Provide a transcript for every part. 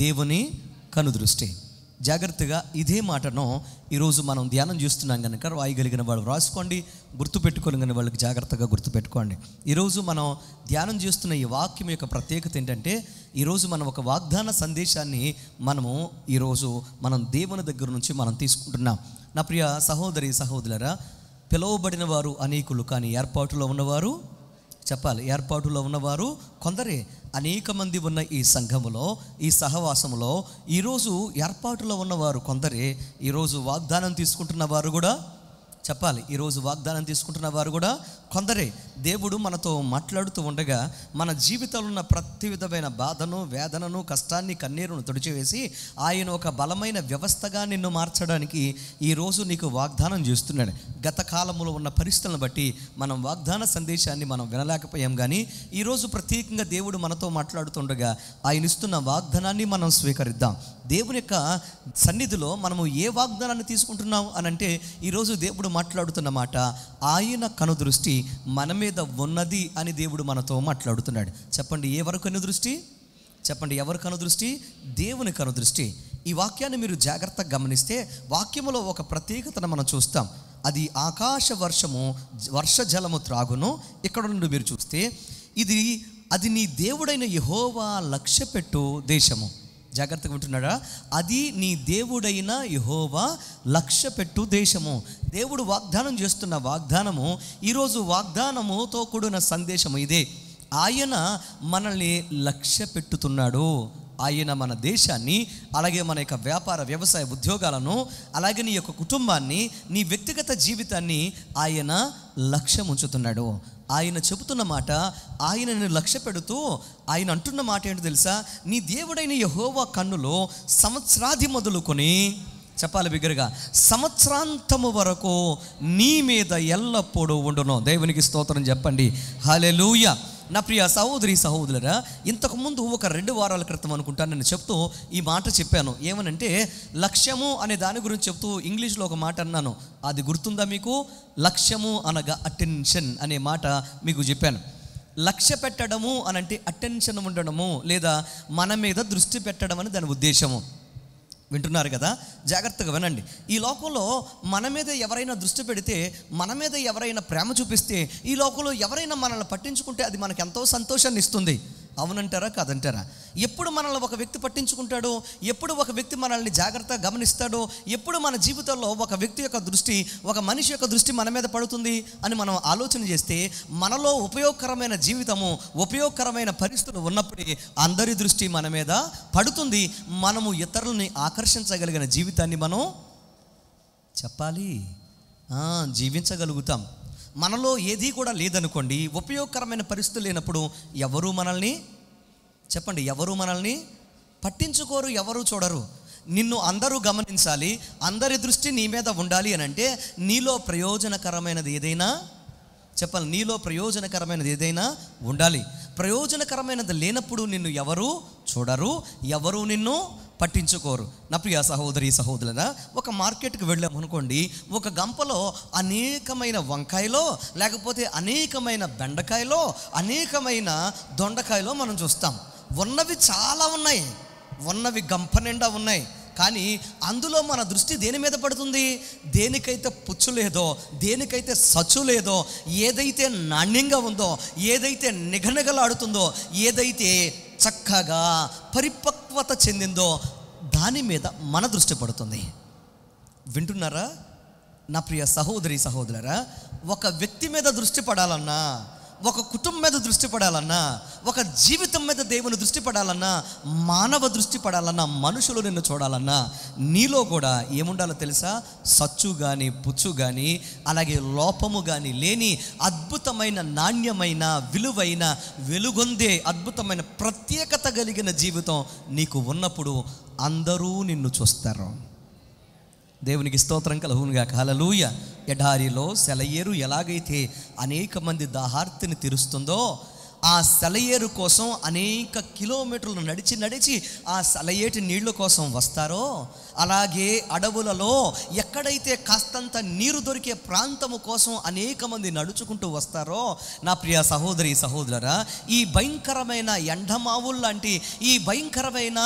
దేవుని కనుదృష్టి. జాగ్రత్తగా ఇదే మాటను ఈరోజు మనం ధ్యానం చేస్తున్నాం కనుక రాయగలిగిన వాళ్ళు రాసుకోండి, గుర్తుపెట్టుకోగలిగిన వాళ్ళకి జాగ్రత్తగా గుర్తుపెట్టుకోండి. ఈరోజు మనం ధ్యానం చేస్తున్న ఈ వాక్యం యొక్క ప్రత్యేకత ఏంటంటే, ఈరోజు మనం ఒక వాగ్దాన సందేశాన్ని ఈరోజు మనం దేవుని దగ్గర నుంచి మనం తీసుకుంటున్నాం. నా ప్రియ సహోదరి సహోదరులారా, పిలువబడిన వారు అనేకులు, కానీ ఏర్పాటులో ఉన్నవారు చెప్పాలి, ఏర్పాటులో ఉన్నవారు కొందరే. అనేక మంది ఉన్న ఈ సంఘములో, ఈ సహవాసములో ఈరోజు ఏర్పాటులో ఉన్నవారు కొందరే. ఈరోజు వాగ్దానం తీసుకుంటున్న వారు కూడా చెప్పాలి, ఈరోజు వాగ్దానం తీసుకుంటున్న వారు కూడా కొందరే. దేవుడు మనతో మాట్లాడుతూ ఉండగా మన జీవితంలో ఉన్న ప్రతి విధమైన బాధను, వేదనను, కష్టాన్ని, కన్నీరును తుడిచివేసి ఆయన ఒక బలమైన వ్యవస్థగా నిన్ను మార్చడానికి ఈరోజు నీకు వాగ్దానం చేస్తున్నాడు. గత కాలంలో ఉన్న పరిస్థితులను బట్టి మనం వాగ్దాన సందేశాన్ని మనం వినలేకపోయాం, కానీ ఈరోజు ప్రత్యేకంగా దేవుడు మనతో మాట్లాడుతుండగా ఆయన ఇస్తున్న వాగ్దానాన్ని మనం స్వీకరిద్దాం. దేవుని యొక్క సన్నిధిలో మనము ఏ వాగ్దానాన్ని తీసుకుంటున్నాం అని అంటే, ఈరోజు దేవుడు మాట్లాడుతున్న మాట, ఆయన కనుదృష్టి మన మీద ఉన్నది అని దేవుడు మనతో మాట్లాడుతున్నాడు. చెప్పండి, ఎవరు కనుదృష్టి? చెప్పండి, ఎవరు కనుదృష్టి? దేవుని కనుదృష్టి. ఈ వాక్యాన్ని మీరు జాగ్రత్తగా గమనిస్తే వాక్యములో ఒక ప్రత్యేకతను మనం చూస్తాం. అది ఆకాశ వర్షము, వర్ష జలము త్రాగును. ఇక్కడ నుండి మీరు చూస్తే అది నీ దేవుడైన యెహోవా లక్ష్యపెట్టు దేశము. జాగ్రత్తగా ఉంటున్నాడా? అది నీ దేవుడైన యెహోవా లక్ష్యపెట్టు దేశము. దేవుడు వాగ్దానం చేస్తున్న వాగ్దానము, ఈరోజు వాగ్దానముతో కూడిన సందేశము ఇదే. ఆయన మనల్ని లక్ష్య పెట్టుతున్నాడు. ఆయన మన దేశాన్ని, అలాగే మన యొక్క వ్యాపార వ్యవసాయ ఉద్యోగాలను, అలాగే నీ యొక్క కుటుంబాన్ని, నీ వ్యక్తిగత జీవితాన్ని ఆయన లక్ష్యం ఉంచుతున్నాడు. ఆయన చెబుతున్న మాట, ఆయనను లక్ష్య పెడుతూ ఆయన అంటున్న మాట ఏంటో తెలుసా? నీ దేవుడైన యెహోవా కన్నులో సంవత్సరాది మొదలుకొని, చెప్పాలి బిగ్గరగా, సంవత్సరాంతము వరకు నీ మీద ఎల్లప్పుడూ ఉండును. దేవునికి స్తోత్రం చెప్పండి. హల్లెలూయా. నా ప్రియ సహోదరి సహోదరులారా, ఇంతకుముందు ఒక 2 వారాల క్రితం అనుకుంటాను నేను చెప్తూ ఈ మాట చెప్పాను. ఏమనంటే, లక్ష్యము అనే దాని గురించి చెప్తూ ఇంగ్లీష్లో ఒక మాట అన్నాను. అది గుర్తుందా మీకు? లక్ష్యము అనగా అటెన్షన్ అనే మాట మీకు చెప్పాను. లక్ష్య పెట్టడము అనంటే అటెన్షన్ ఉండడము, లేదా మన మీద దృష్టి పెట్టడం అని దాని ఉద్దేశము. వింటున్నారు కదా? జాగ్రత్తగా వినండి. ఈ లోకంలో మన మీద ఎవరైనా దృష్టి పెడితే, మన మీద ఎవరైనా ప్రేమ చూపిస్తే, ఈ లోకంలో ఎవరైనా మనల్ని పట్టించుకుంటే అది మనకు ఎంతో సంతోషాన్ని ఇస్తుంది. అవునంటారా కాదంటారా? ఎప్పుడు మనల్ని ఒక వ్యక్తి పట్టించుకుంటాడో, ఎప్పుడు ఒక వ్యక్తి మనల్ని జాగ్రత్తగా గమనిస్తాడో, ఎప్పుడు మన జీవితంలో ఒక వ్యక్తి యొక్క దృష్టి, ఒక మనిషి యొక్క దృష్టి మన మీద పడుతుంది అని మనం ఆలోచన చేస్తే, మనలో ఉపయోగకరమైన జీవితము, ఉపయోగకరమైన పరిస్థితులు ఉన్నప్పుడే అందరి దృష్టి మన మీద పడుతుంది. మనము ఇతరులని ఆకర్షించగలిగిన జీవితాన్ని మనం చెప్పాలి జీవించగలుగుతాం. మనలో ఏది కూడా లేదనుకోండి, ఉపయోగకరమైన పరిస్థితులు లేనప్పుడు ఎవరు మనల్ని, చెప్పండి, ఎవరు మనల్ని పట్టించుకోరు, ఎవరు చూడరు. నిన్ను అందరూ గమనించాలి, అందరి దృష్టి నీ మీద ఉండాలి అని అంటే, నీలో ప్రయోజనకరమైనది ఏదైనా, చెప్పాలి, నీలో ప్రయోజనకరమైనది ఏదైనా ఉండాలి. ప్రయోజనకరమైనది లేనప్పుడు నిన్ను ఎవరు చూడరు, ఎవరు నిన్ను పట్టించుకోరు. నా ప్రియ సహోదరి సహోదరులారా, ఒక మార్కెట్కి వెళ్ళాము అనుకోండి, ఒక గంపలో అనేకమైన వంకాయలో, లేకపోతే అనేకమైన బెండకాయలో, అనేకమైన దొండకాయలో మనం చూస్తాం. ఉన్నవి చాలా ఉన్నాయి, ఉన్నవి గంప నిండా ఉన్నాయి. కానీ అందులో మన దృష్టి దేని మీద పడుతుంది? దేనికైతే పుచ్చు లేదో, దేనికైతే సచ్చు లేదో, ఏదైతే నాణ్యంగా ఉందో, ఏదైతే నిగనిగలాడుతుందో, ఏదైతే చక్కగా పరిపక్వత చెందిందో దాని మీద మన దృష్టి పడుతుంది. వింటున్నారా నా ప్రియ సహోదరి సహోదరులారా? ఒక వ్యక్తి మీద దృష్టి పడాలన్నా, ఒక కుటుంబం మీద దృష్టి పడాలన్నా, ఒక జీవితం మీద దేవుని దృష్టి పడాలన్నా, మానవ దృష్టి పడాలన్నా, మనుషులు నిన్ను చూడాలన్నా, నీలో కూడా ఏముండాలో తెలుసా? సచ్చు కానీ, పుచ్చు కానీ, అలాగే లోపము కానీ లేని అద్భుతమైన, నాణ్యమైన, విలువైన, వెలుగొందే అద్భుతమైన ప్రత్యేకత కలిగిన జీవితం నీకు ఉన్నప్పుడు అందరూ నిన్ను చూస్తారు. దేవునికి స్తోత్రం కలుగునుగాక. హల్లెలూయా. ఎడారిలో సెలయేరు ఎలాగైతే అనేక మంది దాహార్తిని తీరుస్తుందో, ఆ సెలయేరు కోసం అనేక కిలోమీటర్లు నడిచి ఆ సెలయేటి నీళ్ళ కోసం వస్తారో, అలాగే అడవులలో ఎక్కడైతే కాస్తంత నీరు దొరికే ప్రాంతము కోసం అనేక మంది నడుచుకుంటూ వస్తారో, నా ప్రియ సహోదరి సహోదరులారా, ఈ భయంకరమైన ఎండమావులు లాంటి ఈ భయంకరమైన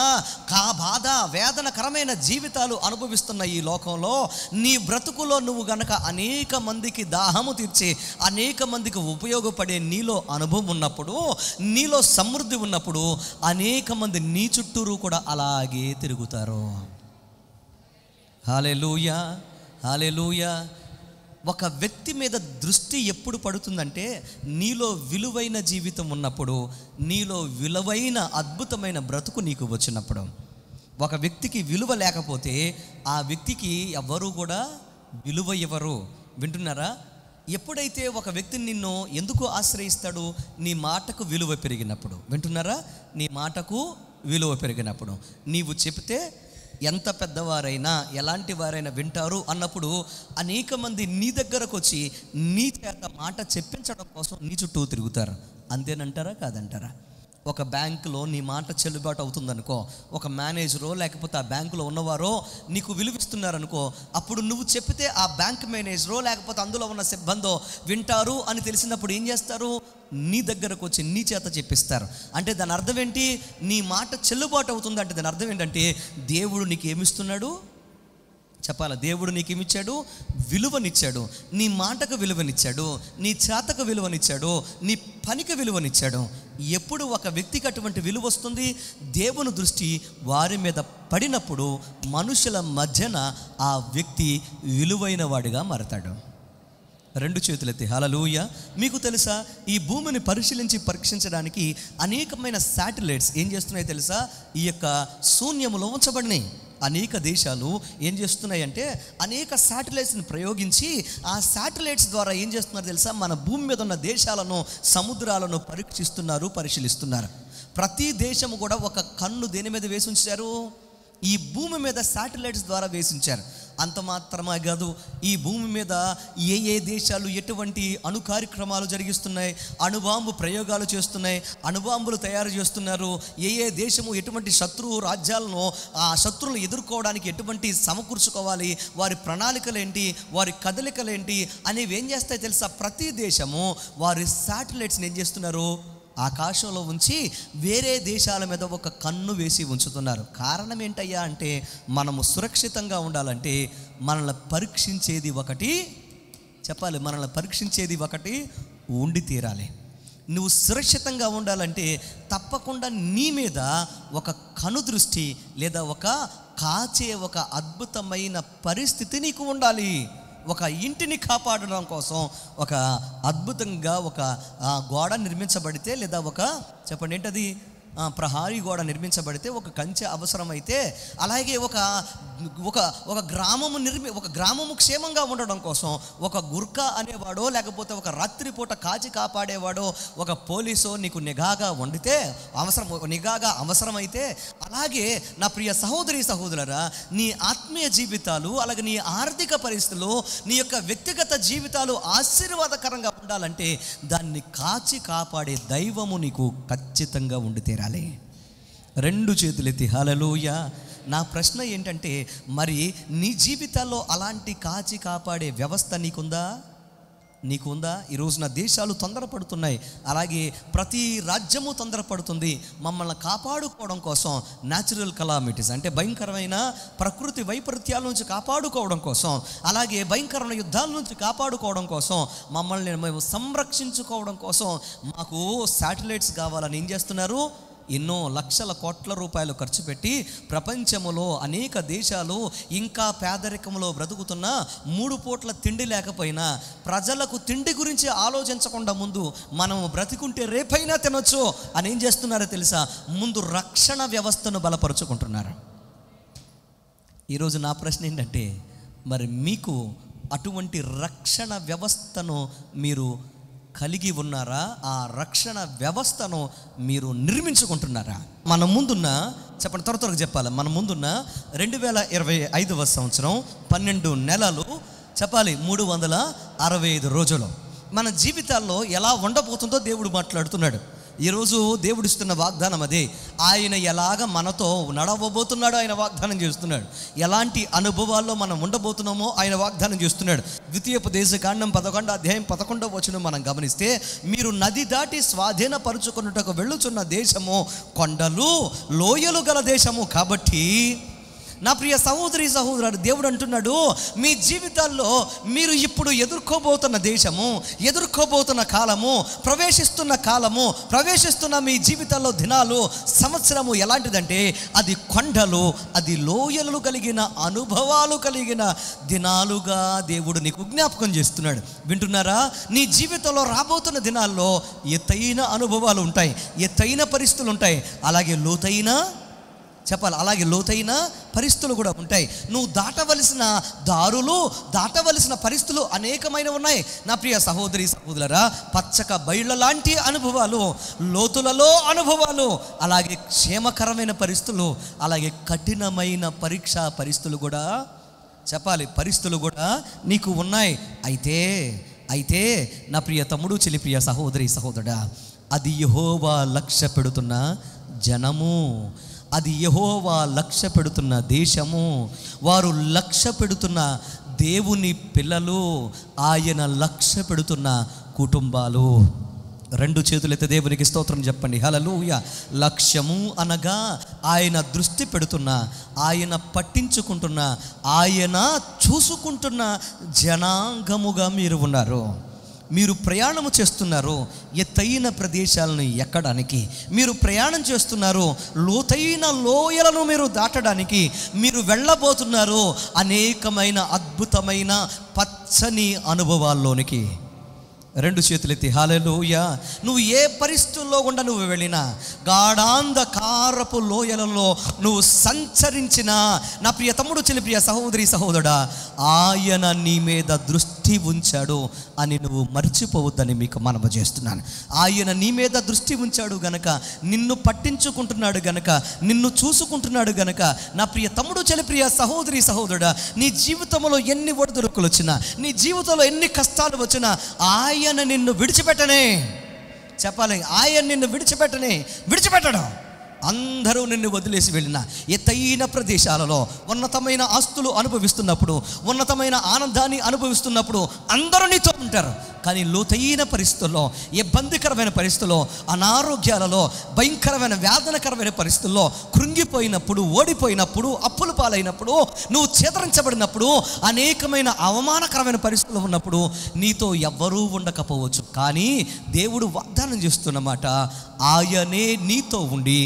బాధ వేదనకరమైన జీవితాలు అనుభవిస్తున్న ఈ లోకంలో నీ బ్రతుకులో నువ్వు గనక అనేక మందికి దాహము తీర్చి అనేక మందికి ఉపయోగపడే నీలో అనుభవం ఉన్నప్పుడు, నీలో సమృద్ధి ఉన్నప్పుడు అనేక మంది నీ చుట్టూరు కూడా అలాగే తిరుగుతారు. హల్లెలూయా, హల్లెలూయా. ఒక వ్యక్తి మీద దృష్టి ఎప్పుడు పడుతుందంటే, నీలో విలువైన జీవితం ఉన్నప్పుడు, నీలో విలువైన అద్భుతమైన బ్రతుకు నీకు వచ్చినప్పుడు. ఒక వ్యక్తికి విలువ లేకపోతే ఆ వ్యక్తికి ఎవ్వరూ కూడా విలువ ఇవ్వరు. వింటున్నారా? ఎప్పుడైతే ఒక వ్యక్తిని నిన్ను ఎందుకు ఆశ్రయిస్తాడు? నీ మాటకు విలువ పెరిగినప్పుడు. వింటున్నారా? నీ మాటకు విలువ పెరిగినప్పుడు, నీవు చెప్తే ఎంత పెద్దవారైనా ఎలాంటి వారైనా వింటారు అన్నప్పుడు అనేక మంది నీ దగ్గరకు వచ్చి నీ చేత మాట చెప్పించడం కోసం నీ చుట్టూ తిరుగుతారు. అంతేనంటారా కాదంటారా? ఒక బ్యాంకులో నీ మాట చెల్లుబాటు అవుతుందనుకో, ఒక మేనేజరో లేకపోతే ఆ బ్యాంకులో ఉన్నవారో నీకు విలువిస్తున్నారనుకో, అప్పుడు నువ్వు చెప్తే ఆ బ్యాంక్ మేనేజరో లేకపోతే అందులో ఉన్న సిబ్బందో వింటారు అని తెలిసినప్పుడు ఏం చేస్తారు? నీ దగ్గరకు వచ్చి నీ చేత చెప్పిస్తారు. అంటే దాని అర్థం ఏంటి? నీ మాట చెల్లుబాటు అవుతుంది అంటే దాని అర్థం ఏంటంటే దేవుడు నీకు ఏమిస్తున్నాడు చెప్పాలా? దేవుడు నీకు ఏమిచ్చాడు? విలువనిచ్చాడు. నీ మాటకు విలువనిచ్చాడు, నీ చేతకు విలువనిచ్చాడు, నీ పనికి విలువనిచ్చాడు. ఎప్పుడు ఒక వ్యక్తికి అటువంటి విలువ వస్తుంది? దేవుని దృష్టి వారి మీద పడినప్పుడు మనుషుల మధ్యన ఆ వ్యక్తి విలువైన వాడిగా మారతాడు. రెండు చేతులెత్తి హల్లెలూయా. మీకు తెలుసా, ఈ భూమిని పరీక్షించడానికి అనేకమైన శాటిలైట్స్ ఏం చేస్తున్నాయి తెలుసా? ఈ యొక్క శూన్యములో ఉంచబడినాయి. అనేక దేశాలు ఏం చేస్తున్నాయంటే అనేక శాటిలైట్స్ని ప్రయోగించి ఆ శాటిలైట్స్ ద్వారా ఏం చేస్తున్నారు తెలుసా? మన భూమి మీద ఉన్న దేశాలను, సముద్రాలను పరిశీలిస్తున్నారు. ప్రతి దేశము కూడా ఒక కన్ను దేని మీద వేసి ఉంచారు? ఈ భూమి మీద శాటిలైట్స్ ద్వారా వేసి ఉంచారు. అంత మాత్రమే కాదు, ఈ భూమి మీద ఏ దేశాలు ఎటువంటి అణు కార్యక్రమాలు జరిగిస్తున్నాయి, అణుబాంబు ప్రయోగాలు చేస్తున్నాయి, అణుబాంబులు తయారు చేస్తున్నారు, ఏ దేశము ఎటువంటి శత్రువు రాజ్యాలను ఆ శత్రువులను ఎదుర్కోవడానికి ఎటువంటి సమకూర్చుకోవాలి, వారి ప్రణాళికలు ఏంటి, వారి కదలికలు ఏంటి అనేవి ఏం చేస్తాయి తెలుసా? ప్రతి దేశము వారి శాటిలైట్స్ని ఏం చేస్తున్నారు? ఆకాశంలో ఉంచి వేరే దేశాల మీద ఒక కన్ను వేసి ఉంచుతున్నారు. కారణం ఏంటయ్యా అంటే, మనము సురక్షితంగా ఉండాలంటే మనల్ని పరీక్షించేది ఒకటి చెప్పాలి, మనల్ని పరీక్షించేది ఒకటి ఉండి తీరాలి. నువ్వు సురక్షితంగా ఉండాలంటే తప్పకుండా నీ మీద ఒక కనుదృష్టి లేదా ఒక కాచే ఒక అద్భుతమైన పరిస్థితి నీకు ఉండాలి. ఒక ఇంటిని కాపాడడం కోసం ఒక అద్భుతంగా ఒక గోడ నిర్మించబడితే, లేదా ఒక చెప్పండి ఏంటది, ప్రహారీ గోడ నిర్మించబడితే ఒక కంచె అవసరమైతే, అలాగే ఒక గ్రామము క్షేమంగా ఉండడం కోసం ఒక గుర్కా అనేవాడో లేకపోతే ఒక రాత్రిపూట కాచి కాపాడేవాడో ఒక పోలీసో నీకు నిఘాగా అవసరమైతే, అలాగే నా ప్రియ సహోదరి సహోదరులారా, నీ ఆత్మీయ జీవితాలు అలాగే నీ ఆర్థిక పరిస్థితులు, నీ యొక్క వ్యక్తిగత జీవితాలు ఆశీర్వాదకరంగా ఉండాలంటే దాన్ని కాచి కాపాడే దైవము నీకు ఖచ్చితంగా ఉండి తీరాలి. రెండు చేతులెత్తి హల్లెలూయా. నా ప్రశ్న ఏంటంటే, మరి నీ జీవితాల్లో అలాంటి కాచి కాపాడే వ్యవస్థ నీకుందా? ఈరోజు నా దేశాలు తొందరపడుతున్నాయి, అలాగే ప్రతి రాజ్యము తొందరపడుతుంది మమ్మల్ని కాపాడుకోవడం కోసం. న్యాచురల్ కలామిటీస్ అంటే భయంకరమైన ప్రకృతి వైపరీత్యాల నుంచి కాపాడుకోవడం కోసం, అలాగే భయంకరమైన యుద్ధాల నుంచి కాపాడుకోవడం కోసం, మమ్మల్ని మేము సంరక్షించుకోవడం కోసం మాకు శాటిలైట్స్ కావాలని ఏం చేస్తున్నారు? ఎన్నో లక్షల కోట్ల రూపాయలు ఖర్చు పెట్టి ప్రపంచంలో అనేక దేశాలు ఇంకా పేదరికంలో బ్రతుకుతున్న, 3 పూట్ల తిండి లేకపోయినా ప్రజలకు తిండి గురించి ఆలోచించకుండా ముందు మనం బ్రతికుంటే రేపైనా తినొచ్చు అని ఏం చేస్తున్నారో తెలుసా? ముందు రక్షణ వ్యవస్థను బలపరుచుకుంటున్నారు. ఈరోజు నా ప్రశ్న ఏంటంటే, మరి మీకు అటువంటి రక్షణ వ్యవస్థను మీరు కలిగి ఉన్నారా? ఆ రక్షణ వ్యవస్థను మీరు నిర్మించుకుంటున్నారా? మన ముందున్న చెప్పండి, త్వరగా చెప్పాలి, మన ముందున్న 2025వ సంవత్సరం 12 నెలలు చెప్పాలి, 365 రోజులు మన జీవితాల్లో ఎలా ఉండబోతుందో దేవుడు మాట్లాడుతున్నాడు. ఈరోజు దేవుడిస్తున్న వాగ్దానం అదే. ఆయన ఎలాగ మనతో నడవబోతున్నాడో ఆయన వాగ్దానం చేస్తున్నాడు. ఎలాంటి అనుభవాల్లో మనం ఉండబోతున్నామో ఆయన వాగ్దానం చేస్తున్నాడు. ద్వితీయోపదేశకాండం 11:11 మనం గమనిస్తే, మీరు నది దాటి స్వాధీనపరుచుకున్నటకు వెళ్ళుచున్న దేశము కొండలు లోయలు గల దేశము కాబట్టి. నా ప్రియ సహోదరి సహోదరుడు, దేవుడు అంటున్నాడు, మీ జీవితాల్లో మీరు ఇప్పుడు ఎదుర్కోబోతున్న దేశము, ఎదుర్కోబోతున్న కాలము, ప్రవేశిస్తున్న మీ జీవితాల్లో దినాలు, సంవత్సరము ఎలాంటిదంటే అది కొండలు, అది లోయలు కలిగిన అనుభవాలు కలిగిన దినాలుగా దేవుడు నీకు జ్ఞాపకం చేస్తున్నాడు. వింటున్నారా? నీ జీవితంలో రాబోతున్న దినాల్లో ఎత్తైన అనుభవాలు ఉంటాయి, ఎత్తైన పరిస్థితులు ఉంటాయి, అలాగే లోతైన పరిస్థితులు కూడా ఉంటాయి. నువ్వు దాటవలసిన దారులు, దాటవలసిన పరిస్థితులు అనేకమైన ఉన్నాయి. నా ప్రియ సహోదరి సహోదరులారా, పచ్చక బయళ్ళ లాంటి అనుభవాలు, లోతులలో అనుభవాలు, అలాగే క్షేమకరమైన పరిస్థితులు, అలాగే కఠినమైన పరీక్షా పరిస్థితులు కూడా పరిస్థితులు కూడా నీకు ఉన్నాయి. అయితే నా ప్రియ తమ్ముడు, చెల్లి, ప్రియ సహోదరి సహోదరుడా, అది యెహోవా లక్ష్య పెడుతున్న జనము, అది యెహోవా లక్ష్య పెడుతున్న దేశము, వారు లక్ష్య పెడుతున్న దేవుని పిల్లలు, ఆయన లక్ష్య పెడుతున్న కుటుంబాలు. రెండు చేతులైతే దేవునికి స్తోత్రం చెప్పండి. హల్లెలూయా. లక్ష్యము అనగా ఆయన దృష్టి పెడుతున్న, ఆయన పట్టించుకుంటున్న, ఆయన చూసుకుంటున్న జనాంగముగా మీరు ఉన్నారు. మీరు ప్రయాణము చేస్తున్నారు ఎత్తైన ప్రదేశాలను ఎక్కడానికి, మీరు ప్రయాణం చేస్తున్నారు లోతైన లోయలను మీరు దాటడానికి, మీరు వెళ్ళబోతున్నారు అనేకమైన అద్భుతమైన పచ్చని అనుభవాల్లోనికి. రెండు చేతులెత్తి హల్లెలూయా. నువ్వు ఏ పరిస్థితుల్లో గుండా నువ్వు వెళ్ళినా, గాఢాంధకారపు లోయలలో నువ్వు సంచరించినా, నా ప్రియ తమ్ముడు, చెల్లి, ప్రియ సహోదరి సహోదరుడా, ఆయన నీ మీద దృష్టి ఉంచాడు అని నువ్వు మర్చిపోవద్దని మీకు మనవి చేస్తున్నాను. ఆయన నీ మీద దృష్టి ఉంచాడు గనక, నిన్ను పట్టించుకుంటున్నాడు గనక, నిన్ను చూసుకుంటున్నాడు గనక, నా ప్రియ తమ్ముడు, చెల్లి, ప్రియ సహోదరి సహోదరుడా, నీ జీవితంలో ఎన్ని ఒడిదుడుకులు వచ్చినా, నీ జీవితంలో ఎన్ని కష్టాలు వచ్చినా, ఆయన నిన్ను విడిచిపెట్టనే. ఆయన నిన్ను విడిచిపెట్టడం. అందరూ నిన్ను వదిలేసి వెళ్ళిన ఎత్తైన ప్రదేశాలలో ఉన్నతమైన ఆస్తులు అనుభవిస్తున్నప్పుడు, ఉన్నతమైన ఆనందాన్ని అనుభవిస్తున్నప్పుడు అందరూ నీతో ఉంటారు. కానీ లోతైన పరిస్థితుల్లో, ఇబ్బందికరమైన పరిస్థితుల్లో, అనారోగ్యాలలో, భయంకరమైన వేదనకరమైన పరిస్థితుల్లో కృంగిపోయినప్పుడు, ఓడిపోయినప్పుడు, అప్పుల పాలైనప్పుడు, నువ్వు చేతరించబడినప్పుడు, అనేకమైన అవమానకరమైన పరిస్థితులు ఉన్నప్పుడు నీతో ఎవ్వరూ ఉండకపోవచ్చు. కానీ దేవుడు వాగ్దానం చేస్తున్నమాట, ఆయనే నీతో ఉండి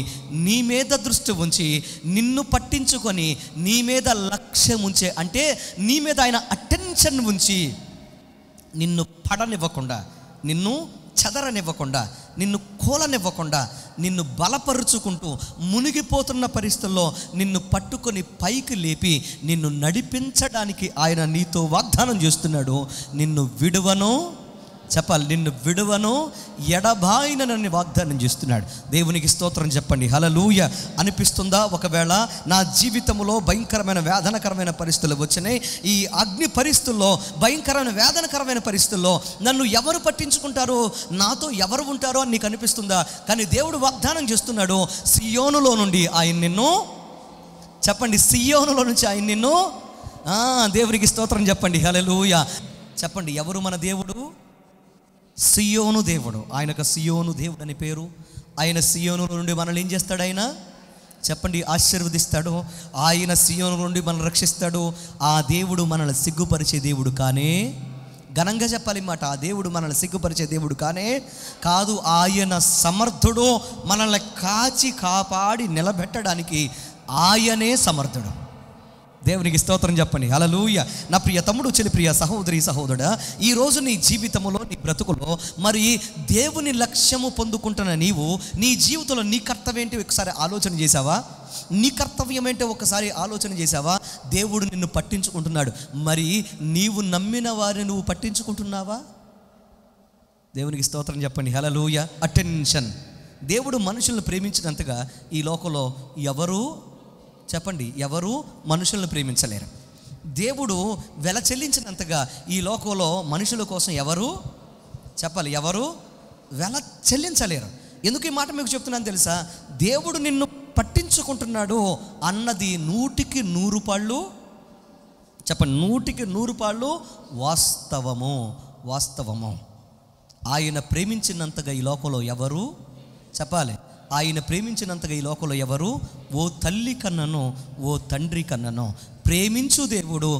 నీ మీద దృష్టి ఉంచి, నిన్ను పట్టించుకొని, నీ మీద లక్ష్యం ఉంచే, అంటే నీ మీద ఆయన అటెన్షన్ ఉంచి, నిన్ను పడనివ్వకుండా, నిన్ను చెదరనివ్వకుండా, నిన్ను కూలనివ్వకుండా, నిన్ను బలపరుచుకుంటూ, మునిగిపోతున్న పరిస్థితుల్లో నిన్ను పట్టుకొని పైకి లేపి నిన్ను నడిపించడానికి ఆయన నీతో వాగ్దానం చేస్తున్నాడు. నిన్ను విడువను ఎడబాయినని వాగ్దానం చేస్తున్నాడు. దేవునికి స్తోత్రం చెప్పండి. హల్లెలూయా. అనిపిస్తుందా? ఒకవేళ నా జీవితంలో భయంకరమైన వేదనకరమైన పరిస్థితులు వచ్చినాయి, ఈ అగ్ని పరిస్థితుల్లో, భయంకరమైన వేదనకరమైన పరిస్థితుల్లో నన్ను ఎవరు పట్టించుకుంటారో, నాతో ఎవరు ఉంటారో అని నీకు అనిపిస్తుందా? కానీ దేవుడు వాగ్దానం చేస్తున్నాడు, సియోనులో నుండి ఆయన నిన్ను, సియోనులో నుంచి ఆయన నిన్ను, దేవునికి స్తోత్రం చెప్పండి. హల్లెలూయా. చెప్పండి, ఎవరు మన దేవుడు? సియోను దేవుడు. ఆయనకు సియోను దేవుడు అని పేరు. ఆయన సియోను నుండి మనల్ని ఏం చేస్తాడు? ఆయన ఆశీర్వదిస్తాడు. ఆయన సియోను నుండి మనల్ని రక్షిస్తాడు. ఆ దేవుడు మనల్ని సిగ్గుపరిచే దేవుడు కానే, ఘనంగా చెప్పాలి మాట, ఆ దేవుడు మనల్ని సిగ్గుపరిచే దేవుడు కానే కాదు. ఆయన సమర్థుడు. మనల్ని కాపాడి నిలబెట్టడానికి ఆయనే సమర్థుడు. దేవునికి స్తోత్రం చెప్పండి. హల్లెలూయా. నా ప్రియ తమ్ముడు, చెల్లి, ప్రియ సహోదరి సహోదరుడా, ఈరోజు నీ జీవితంలో, నీ బ్రతుకులో మరి దేవుని లక్ష్యము పొందుకుంటున్న నీవు, నీ జీవితంలో నీ కర్తవ్యం ఏంటి ఒకసారి ఆలోచన చేసావా? నీ కర్తవ్యం ఏంటో ఒకసారి ఆలోచన చేసావా? దేవుడు నిన్ను పట్టించుకుంటున్నాడు. మరి నీవు నమ్మిన వారిని నువ్వు పట్టించుకుంటున్నావా? దేవునికి స్తోత్రం చెప్పండి. హల్లెలూయా. అటెన్షన్. దేవుడు మనుషులను ప్రేమించినంతగా ఈ లోకంలో ఎవరు మనుషులను ప్రేమించలేరు. దేవుడు వెల చెల్లించినంతగా ఈ లోకంలో మనుషుల కోసం ఎవరు వెల చెల్లించలేరు. ఎందుకు ఈ మాట మీకు చెప్తున్నాను తెలుసా? దేవుడు నిన్ను పట్టించుకుంటున్నాడు అన్నది 100కి 100 పాళ్ళు, చెప్పండి, 100కి 100 పాళ్ళు వాస్తవము. ఆయన ప్రేమించినంతగా ఈ లోకంలో ఎవరు, చెప్పాలి, ఆయన ప్రేమించినంతగా ఈ లోకంలో ఎవరు ఓ తల్లి కన్నను, ఓ తండ్రి కన్నను. ప్రేమించు దేవుడు,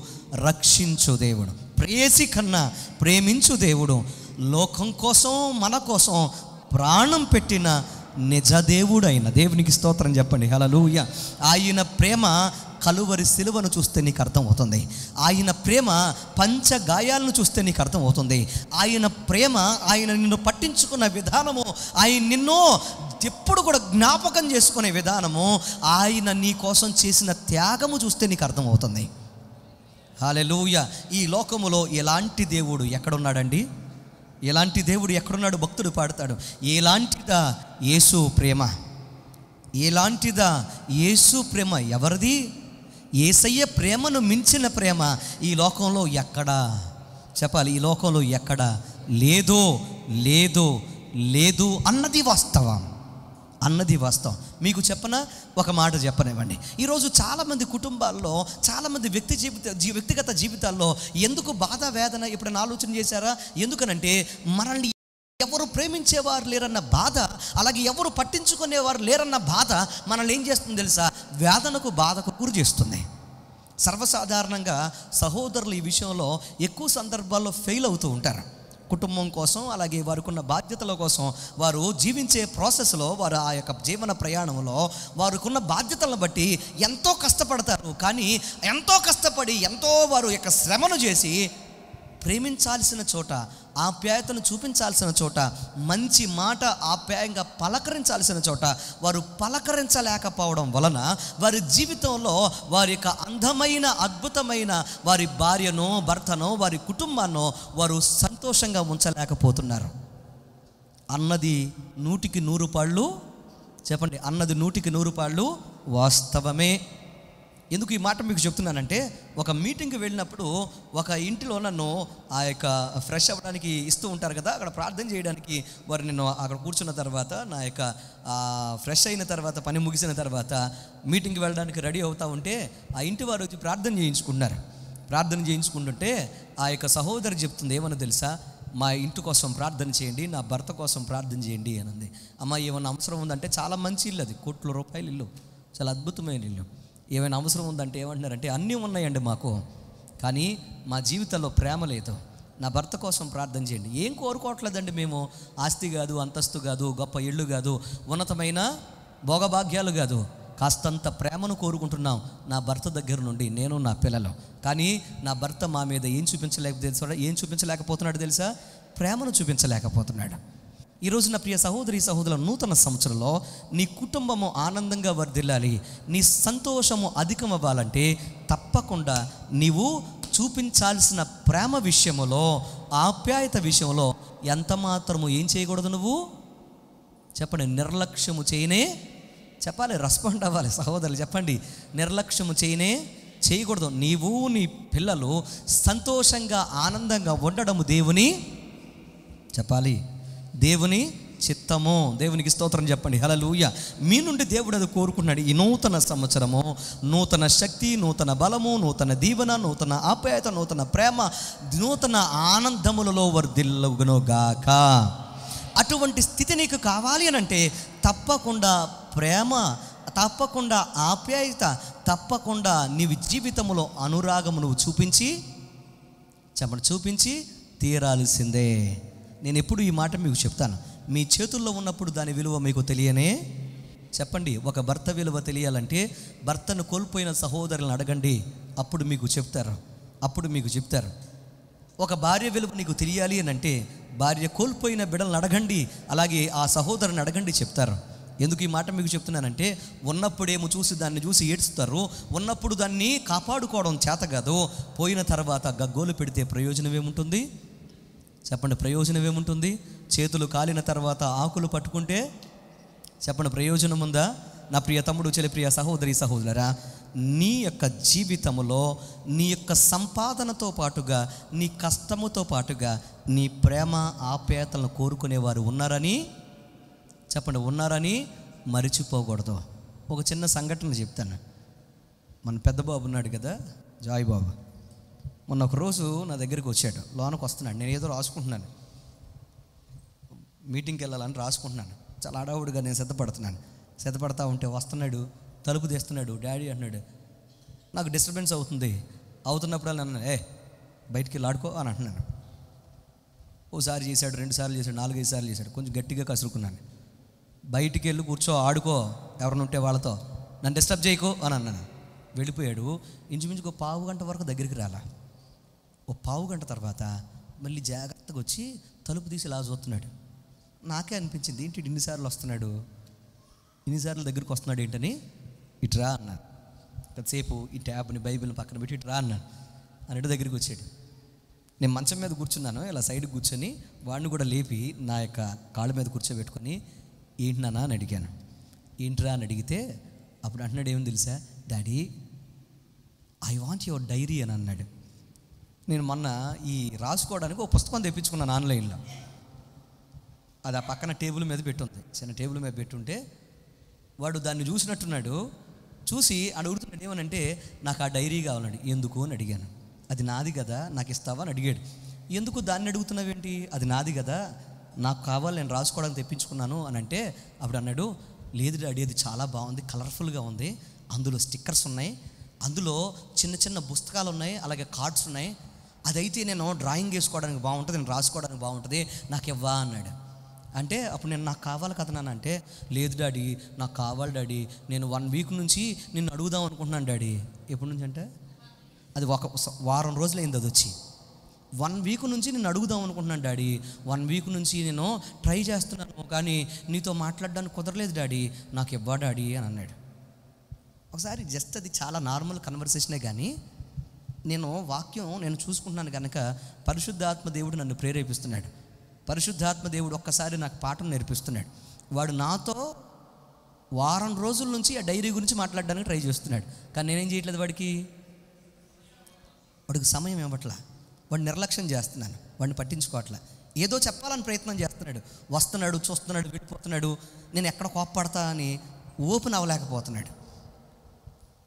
రక్షించు దేవుడు. ప్రేయసి కన్నా ప్రేమించు దేవుడు, లోకం కోసం మన కోసం ప్రాణం పెట్టిన నిజదేవుడు అయిన దేవునికి స్తోత్రం చెప్పండి. హల్లెలూయా. ఆయన ప్రేమ కలువరి సిలువను చూస్తే నీకు అర్థమవుతుంది. ఆయన ప్రేమ పంచగాయాలను చూస్తే నీకు అర్థమవుతుంది. ఆయన ప్రేమ, ఆయన నిన్ను పట్టించుకున్న విధానము, ఆయన నిన్ను ఎప్పుడు కూడా జ్ఞాపకం చేసుకునే విధానము, ఆయన నీ కోసం చేసిన త్యాగము చూస్తే నీకు అర్థమవుతుంది. హల్లెలూయా. ఈ లోకములో ఎలాంటి దేవుడు ఎక్కడున్నాడండి? ఎలాంటి దేవుడు ఎక్కడున్నాడు? భక్తుడు పాడతాడు, ఎలాంటిదా యేసు ప్రేమ, ఎలాంటిదా యేసు ప్రేమ. ఎవరిది? యేసయ్య ప్రేమను మించిన ప్రేమ ఈ లోకంలో ఎక్కడా, చెప్పాలి, ఈ లోకంలో ఎక్కడా లేదు అన్నది వాస్తవం. మీకు చెప్పనా, ఒక మాట చెప్పనివ్వండి. ఈరోజు చాలామంది కుటుంబాల్లో, చాలామంది వ్యక్తిగత జీవితాల్లో ఎందుకు బాధ వేదన ఎప్పుడైనా ఆలోచన చేశారా? ఎందుకనంటే మనల్ని ఎవరు ప్రేమించేవారు లేరన్న బాధ, అలాగే ఎవరు పట్టించుకునేవారు లేరన్న బాధ మనల్ని ఏం చేస్తుంది తెలుసా? వేదనకు, బాధకు గురి చేస్తుంది. సర్వసాధారణంగా సహోదరులు ఈ విషయంలో ఎక్కువ సందర్భాల్లో ఫెయిల్ అవుతూ ఉంటారు. కుటుంబం కోసం, అలాగే వారికి ఉన్న బాధ్యతల కోసం వారు జీవించే ప్రాసెస్లో, వారు ఆ యొక్క జీవన ప్రయాణంలో వారికి ఉన్న బాధ్యతలను బట్టి ఎంతో కష్టపడతారు. కానీ ఎంతో కష్టపడి, ఎంతో వారు యొక్క శ్రమను చేసి ప్రేమించాల్సిన చోట, ఆప్యాయతను చూపించాల్సిన చోట, మంచి మాట ఆప్యాయంగా పలకరించాల్సిన చోట వారు పలకరించలేకపోవడం వలన వారి జీవితంలో వారి యొక్క అందమైన, అద్భుతమైన వారి భార్యనో, భర్తనో, వారి కుటుంబాన్నో వారు సంతోషంగా ఉంచలేకపోతున్నారు. అన్నది 100కి 100 పాళ్ళు, చెప్పండి, అన్నది 100కి 100 పాళ్ళు వాస్తవమే. ఎందుకు ఈ మాట మీకు చెప్తున్నానంటే, ఒక మీటింగ్కి వెళ్ళినప్పుడు ఒక ఇంటిలో నన్ను ఆ యొక్క ఫ్రెష్ అవ్వడానికి ఇస్తూ ఉంటారు కదా, అక్కడ ప్రార్థన చేయడానికి వారు నేను అక్కడ కూర్చున్న తర్వాత, నా యొక్క ఫ్రెష్ అయిన తర్వాత, పని ముగిసిన తర్వాత మీటింగ్కి వెళ్ళడానికి రెడీ అవుతూ ఉంటే ఆ ఇంటి వారు వచ్చి ప్రార్థన చేయించుకుంటుంటే ఆ యొక్క సహోదరి చెప్తుంది, ఏమన్నా తెలుసా, మా ఇంటి కోసం ప్రార్థన చేయండి, నా భర్త కోసం ప్రార్థన చేయండి అని అంది. అమ్మ, ఏమన్నా అవసరం ఉందంటే, చాలా మంచి ఇల్లు, అది ₹1,00,00,000 ఇల్లు, చాలా అద్భుతమైన ఇల్లు. ఏమైనా అవసరం ఉందంటే ఏమంటున్నారంటే, అన్నీ ఉన్నాయండి మాకు, కానీ మా జీవితంలో ప్రేమ లేదు, నా భర్త కోసం ప్రార్థన చేయండి. ఏం కోరుకోవట్లేదండి మేము, ఆస్తి కాదు, అంతస్తు కాదు, గొప్ప ఇళ్ళు కాదు, ఉన్నతమైన భోగభాగ్యాలు కాదు, కాస్తంత ప్రేమను కోరుకుంటున్నాం నా భర్త దగ్గర నుండి, నేను నా పిల్లలు. కానీ నా భర్త మా మీద ఏం చూపించలేకపోతున్నాడు తెలుసా? ప్రేమను చూపించలేకపోతున్నాడు. ఈరోజు నా ప్రియ సహోదరి సహోదరుల, నూతన సంవత్సరంలో నీ కుటుంబము ఆనందంగా వర్ధిల్లాలి, నీ సంతోషము అధికమవ్వాలంటే తప్పకుండా నీవు చూపించాల్సిన ప్రేమ విషయంలో, ఆప్యాయత విషయంలో ఎంత మాత్రము ఏం చేయకూడదు? నువ్వు చెప్పండి, నిర్లక్ష్యము చేయనే, చెప్పాలి, రెస్పాండ్ అవ్వాలి సహోదరులు, చెప్పండి, నిర్లక్ష్యము చేయకూడదు. నీవు, నీ పిల్లలు సంతోషంగా, ఆనందంగా ఉండడము దేవుని, చెప్పాలి, దేవుని చిత్తము. దేవునికి స్తోత్రం చెప్పండి. హల్లెలూయా. మీ నుండి దేవుడు అది కోరుకున్నాడు. ఈ నూతన సంవత్సరము నూతన శక్తి, నూతన బలము, నూతన దీవెన, నూతన ఆప్యాయత, నూతన ప్రేమ, నూతన ఆనందములలో వర్ధిల్లుగాక. అటువంటి స్థితి నీకు కావాలి అని అంటే తప్పకుండా ప్రేమ, తప్పకుండా ఆప్యాయత, తప్పకుండా నీవి జీవితంలో అనురాగము నువ్వు చూపించి తీరాల్సిందే. నేను ఎప్పుడు ఈ మాట మీకు చెప్తాను, మీ చేతుల్లో ఉన్నప్పుడు దాని విలువ మీకు తెలియనే, చెప్పండి, ఒక భర్త విలువ తెలియాలంటే భర్తను కోల్పోయిన సహోదరులను అడగండి, అప్పుడు మీకు చెప్తారు. ఒక భార్య విలువ నీకు తెలియాలి అని అంటే భార్య కోల్పోయిన బిడ్డలను అడగండి, అలాగే ఆ సహోదరుని అడగండి, చెప్తారు. ఎందుకు ఈ మాట మీకు చెప్తున్నానంటే, ఉన్నప్పుడేమో దాన్ని చూసి ఏడుస్తారు, ఉన్నప్పుడు దాన్ని కాపాడుకోవడం చేత కాదు, పోయిన తర్వాత గగ్గోలు పెడితే ప్రయోజనం ఏముంటుంది? చెప్పండి, ప్రయోజనం ఏముంటుంది? చేతులు కాలిన తర్వాత ఆకులు పట్టుకుంటే చెప్పండి, ప్రయోజనం ఉందా? నా ప్రియ తమ్ముడు, చెల్లి, ప్రియ సహోదరి సహోదరా, నీ యొక్క జీవితంలో నీ యొక్క సంపాదనతో పాటుగా, నీ కష్టముతో పాటుగా నీ ప్రేమ ఆప్యాయతలను కోరుకునేవారు ఉన్నారని చెప్పండి, ఉన్నారని మరిచిపోకూడదు. ఒక చిన్న సంఘటన చెప్తాను. మన పెద్ద బాబు ఉన్నాడు కదా, జాయ్ బాబు. మొన్న ఒక రోజు నా దగ్గరికి వచ్చాడు, లోనకు వస్తున్నాడు. నేను ఏదో రాసుకుంటున్నాను, మీటింగ్కి వెళ్ళాలని రాసుకుంటున్నాను. చాలా హడావుడిగా నేను సిద్ధపడతా ఉంటే వస్తున్నాడు, తలుపు తీస్తున్నాడు. డాడీ అంటున్నాడు. నాకు డిస్టర్బెన్స్ అవుతున్నప్పుడు నన్ను బయటికి వెళ్ళి ఆడుకో అని అంటున్నాను. ఓసారి చేశాడు, 2 సార్లు చేశాడు, 4-5 సార్లు చేశాడు. కొంచెం గట్టిగా కసురుకున్నాను. బయటికి వెళ్ళి కూర్చో, ఆడుకో, ఎవరిని ఉంటే వాళ్ళతో, నన్ను డిస్టర్బ్ చేయకో అని అన్నాను. వెళ్ళిపోయాడు. ఇంచుమించుకు 1/2 గంట వరకు దగ్గరికి రాలా. 1/2 గంట తర్వాత మళ్ళీ జాగ్రత్తగా వచ్చి తలుపు తీసి ఇలా చూస్తున్నాడు. నాకే అనిపించింది, ఏంటి ఇన్నిసార్లు వస్తున్నాడు, ఇన్నిసార్లు దగ్గరికి వస్తున్నాడు ఏంటని. ఇట్రా అన్నాను. కొద్దిసేపు ఈ ట్యాబ్ని బైబిల్ని పక్కన పెట్టి ఇట్రా అన్నాను. అన్నట్టు దగ్గరికి వచ్చాడు. నేను మంచం మీద కూర్చున్నాను, ఇలా సైడ్కి కూర్చొని వాడిని కూడా లేపి నా యొక్క కాళ్ళ మీద కూర్చోబెట్టుకొని ఏంటి నాన్న అని అడిగాను. ఏంట్రా అని అడిగితే అప్పుడు అంటున్నాడు, ఏమని తెలుసా, daddy I want your diary అని అన్నాడు. నేను మొన్న ఈ రాసుకోవడానికి ఒక పుస్తకం తెప్పించుకున్నాను ఆన్లైన్లో. అది ఆ పక్కన టేబుల్ మీద పెట్టుంది, చిన్న టేబుల్ మీద పెట్టుంటే వాడు దాన్ని చూసినట్టున్నాడు. చూసి అడుగుతున్నాడు, ఏమనంటే నాకు ఆ డైరీ కావాలండి. ఎందుకు అని అడిగాను. అది నాది కదా, నాకు ఇస్తావా అని అడిగాడు. ఎందుకు దాన్ని అడుగుతున్నావేంటి, అది నాది కదా, నాకు కావాలి, నేను రాసుకోవడానికి తెప్పించుకున్నాను అని అంటే అప్పుడు అన్నాడు, లేదు డాడీ అది చాలా బాగుంది, కలర్ఫుల్గా ఉంది, అందులో స్టిక్కర్స్ ఉన్నాయి, అందులో చిన్న చిన్న పుస్తకాలు ఉన్నాయి, అలాగే కార్డ్స్ ఉన్నాయి, అదైతే నేను డ్రాయింగ్ వేసుకోవడానికి బాగుంటుంది, నేను రాసుకోవడానికి బాగుంటుంది, నాకు ఇవ్వా అన్నాడు. అంటే అప్పుడు నేను నాకు కావాలి కదా నాన్న అంటే, లేదు డాడీ నాకు కావాలి డాడీ, నేను 1 వీక్ నుంచి నిన్ను అడుగుదాం అనుకుంటున్నాను డాడీ. ఎప్పటి నుంచి అంటే అది 1 వారం రోజులైంది అది వచ్చి. 1 వీక్ నుంచి నేను అడుగుదాం అనుకుంటున్నాను డాడీ, 1 వీక్ నుంచి నేను ట్రై చేస్తున్నాను, కానీ నీతో మాట్లాడడానికి కుదరలేదు డాడీ, నాకు ఇవ్వా డాడీ అని అన్నాడు. ఒకసారి జస్ట్ అది చాలా నార్మల్ కన్వర్సేషనే, కానీ నేను చూసుకుంటున్నాను కనుక పరిశుద్ధాత్మ దేవుడు నన్ను ప్రేరేపిస్తున్నాడు. పరిశుద్ధాత్మ దేవుడు ఒక్కసారి నాకు పాఠం నేర్పిస్తున్నాడు. వాడు నాతో వారం రోజుల నుంచి ఆ డైరీ గురించి మాట్లాడడానికి ట్రై చేస్తున్నాడు, కానీ నేనేం చేయట్లేదు, వాడికి సమయం ఇవ్వట్లా, వాడిని నిర్లక్ష్యం చేస్తున్నాను, వాడిని పట్టించుకోవట్లా. ఏదో చెప్పాలని ప్రయత్నం చేస్తున్నాడు, వస్తున్నాడు, చూస్తున్నాడు, వెళ్ళిపోతున్నాడు, నేను ఎక్కడ కోప్పడతా అని ఓపెన్ అవ్వలేకపోతున్నాడు.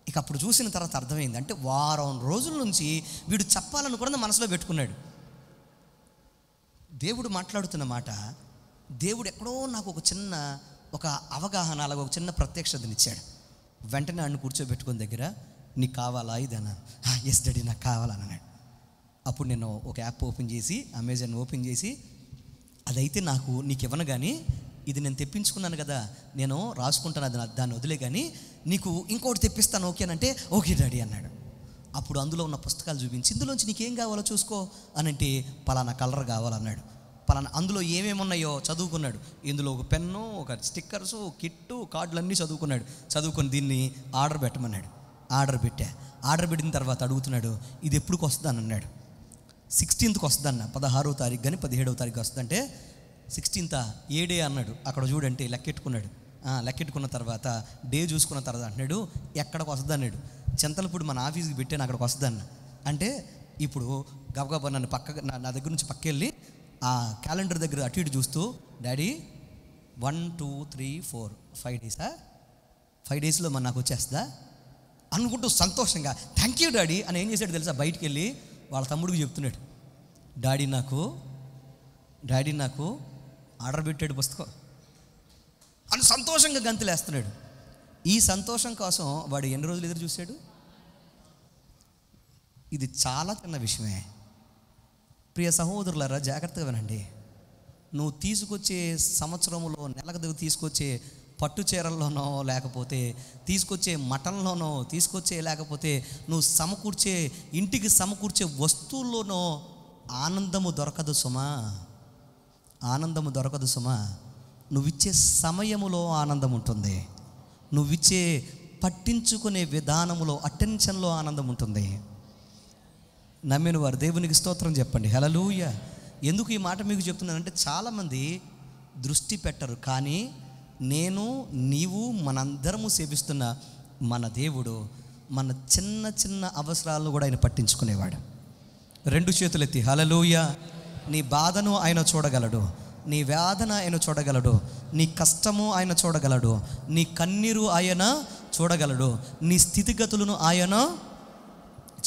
ఇక అప్పుడు చూసిన తర్వాత అర్థమైంది, అంటే వారం రోజుల నుంచి వీడు చెప్పాలనుకున్నది మనసులో పెట్టుకున్నాడు. దేవుడు మాట్లాడుతున్న మాట, దేవుడు ఎక్కడో నాకు ఒక అవగాహన, అలాగే ఒక చిన్న ప్రత్యక్షతనిచ్చాడు. వెంటనే అన్ను కూర్చోబెట్టుకుని దగ్గర, నీకు కావాలా ఇది అన్నాను. ఎస్ డాడీ నాకు కావాలని అన్నాడు. అప్పుడు నేను ఒక యాప్ ఓపెన్ చేసి, అమెజాన్ ఓపెన్ చేసి, అదైతే నీకు ఇవ్వను, కానీ ఇది నేను తెప్పించుకున్నాను కదా, నేను రాసుకుంటాను, అది దాన్ని వదిలే, కానీ నీకు ఇంకోటి తెప్పిస్తాను ఓకేనంటే, ఓకే డాడీ అన్నాడు. అప్పుడు అందులో ఉన్న పుస్తకాలు చూపించి, ఇందులోంచి నీకేం కావాలో చూసుకో అని అంటే, పలానా కలర్ కావాలన్నాడు. పలానా అందులో ఏమేమి ఉన్నాయో చదువుకున్నాడు. ఇందులో ఒక పెన్ను, ఒక స్టిక్కర్సు, కిట్టు, కార్డులు అన్నీ చదువుకొని దీన్ని ఆర్డర్ పెట్టమన్నాడు. ఆర్డర్ పెట్టిన తర్వాత అడుగుతున్నాడు, ఇది ఎప్పుడుకి వస్తుందని అన్నాడు. 16th వస్తుందన్న, 16వ తారీఖు కానీ 17వ తారీఖు వస్తుందంటే 16th ఏ డే అన్నాడు. అక్కడ చూడంటే లెక్కెట్టుకున్నాడు. లెక్కెట్టుకున్న తర్వాత డే చూసుకున్న తర్వాత అంటున్నాడు, ఎక్కడికి వస్తుంది అన్నాడు. చింతలపూడి మన ఆఫీస్కి పెట్టాను, అక్కడికి వస్తుందన్న. అంటే ఇప్పుడు గబగబా నన్ను నా దగ్గర నుంచి పక్కెళ్ళి ఆ క్యాలెండర్ దగ్గర అటు ఇటు చూస్తూ, డాడీ 1 2 3 4 5 డేసా, 5 డేస్లో మన నాకు వచ్చేస్తుందా అనుకుంటూ సంతోషంగా థ్యాంక్ యూ డాడీ అని ఏం చేశాడు తెలుసా, బయటికి వెళ్ళి వాళ్ళ తమ్ముడికి చెప్తున్నాడు, డాడీ నాకు ఆర్డర్ పెట్టాడు పుస్తకం అని సంతోషంగా గంతులేస్తున్నాడు. ఈ సంతోషం కోసం వాడు ఎన్ని రోజులు ఎదురు చూశాడు. ఇది చాలా చిన్న విషయమే. ప్రియ సహోదరులారా, జాగ్రత్తగా వినండి. నువ్వు తీసుకొచ్చే సంవత్సరంలో నెలకు తీసుకొచ్చే పట్టు చీరల్లోనో, లేకపోతే తీసుకొచ్చే మటన్లోనో, లేకపోతే నువ్వు ఇంటికి సమకూర్చే వస్తువుల్లోనో ఆనందము దొరకదు సుమా. నువ్విచ్చే సమయములో ఆనందం ఉంటుంది. నువ్విచ్చే పట్టించుకునే విధానములో, అటెన్షన్లో ఆనందం ఉంటుంది. నమ్మిన వారు దేవునికి స్తోత్రం చెప్పండి. హల్లెలూయా. ఎందుకు ఈ మాట మీకు చెప్తున్నానంటే, చాలామంది దృష్టి పెట్టరు, కానీ నీవు మనందరము సేవిస్తున్న మన దేవుడు మన చిన్న చిన్న అవసరాలను కూడా ఆయన పట్టించుకునేవాడు. 2 చేతులు ఎత్తి హల్లెలూయా. నీ బాధను ఆయన చూడగలడు, నీ వేదన ఆయన చూడగలడు, నీ కష్టము ఆయన చూడగలడు, నీ కన్నీరు ఆయన చూడగలడు, నీ స్థితిగతులను ఆయన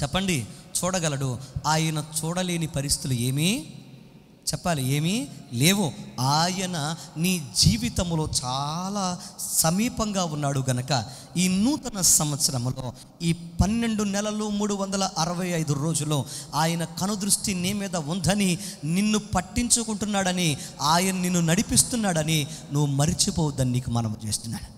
చెప్పండి చూడగలడు. ఆయన చూడలేని పరిస్థితులు ఏమీ చెప్పాలి ఏమీ లేవు. ఆయన నీ జీవితంలో చాలా సమీపంగా ఉన్నాడు గనక ఈ నూతన సంవత్సరంలో ఈ 12 నెలలు 365 రోజులు ఆయన కనుదృష్టి నీ మీద ఉందని, నిన్ను పట్టించుకుంటున్నాడని, ఆయన నిన్ను నడిపిస్తున్నాడని నువ్వు మరిచిపోవద్దని నీకు మనవి చేస్తున్నాను.